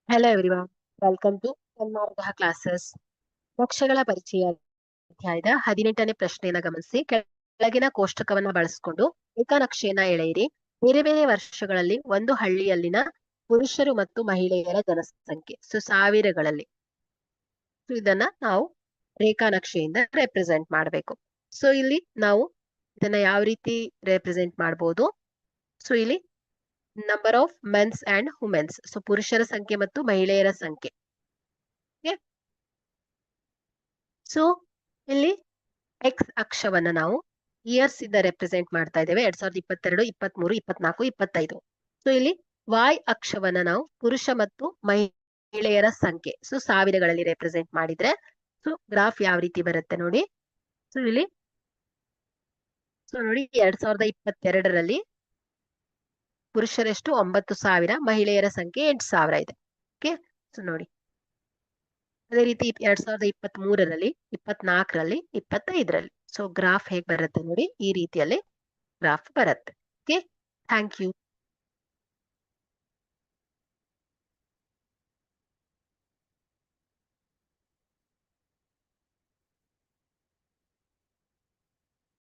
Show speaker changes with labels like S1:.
S1: Hello everyone, welcome to Karnataka classes. ಪಕ್ಷಗಳ ಪರಿಚಯ ಅಧ್ಯಾಯದ 18ನೇ ಪ್ರಶ್ನೆಯನ್ನು ಗಮನಿಸಿ. ಕೆಳಗಿನ ಕೋಷ್ಟಕವನ್ನ ಬಳಸಿಕೊಂಡು ಏಕನಕ್ಷೆಯನ್ನ ಎಳೆಯಿರಿ. ಬೇರೆ ಬೇರೆ ವರ್ಷಗಳಲ್ಲಿ ಒಂದು ಹಳ್ಳಿಯಲ್ಲಿನ ಪುರುಷರು ಮತ್ತು ಮಹಿಳೆಯರ ಜನಸಂಖ್ಯೆ ಸಾವಿರಗಳಲ್ಲಿ. ಇದನ್ನ ನಾವು ರೇಖಾನಕ್ಷೆಯಿಂದ ರೆಪ್ರೆಸೆಂಟ್ ಮಾಡಬೇಕು. ಸೊ ಇಲ್ಲಿ ನಾವು ಇದನ್ನ ಯಾವ ರೀತಿ ರೆಪ್ರೆಸೆಂಟ್ ಮಾಡಬಹುದು? ಸೊ ಇಲ್ಲಿ number of men's and women's, so ಪುರುಷರ ಸಂಖ್ಯೆ ಮತ್ತು ಮಹಿಳೆಯರ ಸಂಖ್ಯೆ. ಸೊ ಇಲ್ಲಿ ಎಕ್ಸ್ ಅಕ್ಷವನ್ನ ನಾವು ಇಯರ್ಸ್ ಇಂದ ರೆಪ್ರೆಸೆಂಟ್ ಮಾಡ್ತಾ ಇದ್ದೇವೆ. 2022, 23, 24, 25. ಸೊ ಇಲ್ಲಿ ವಾಯ್ ಅಕ್ಷವನ್ನ ನಾವು ಪುರುಷ ಮತ್ತು ಮಹಿಳೆಯರ ಸಂಖ್ಯೆ ಸಾವಿರಗಳಲ್ಲಿ ರೆಪ್ರೆಸೆಂಟ್ ಮಾಡಿದ್ರೆ ಸೊ ಗ್ರಾಫ್ ಯಾವ ರೀತಿ ಬರುತ್ತೆ ನೋಡಿ. ಸೊ ಇಲ್ಲಿ ನೋಡಿ 2022ರಲ್ಲಿ ಪುರುಷರೆಷ್ಟು 9,000, ಮಹಿಳೆಯರ ಸಂಖ್ಯೆ 8,000 ಇದೆ. ಓಕೆ, ಸೊ ನೋಡಿ ಅದೇ ರೀತಿ 2023ರಲ್ಲಿ, 24ರಲ್ಲಿ, 25ರಲ್ಲಿ. ಸೊ ಗ್ರಾಫ್ ಹೇಗೆ ಬರುತ್ತೆ ನೋಡಿ, ಈ ರೀತಿಯಲ್ಲಿ ಗ್ರಾಫ್ ಬರುತ್ತೆ. Okay, thank you.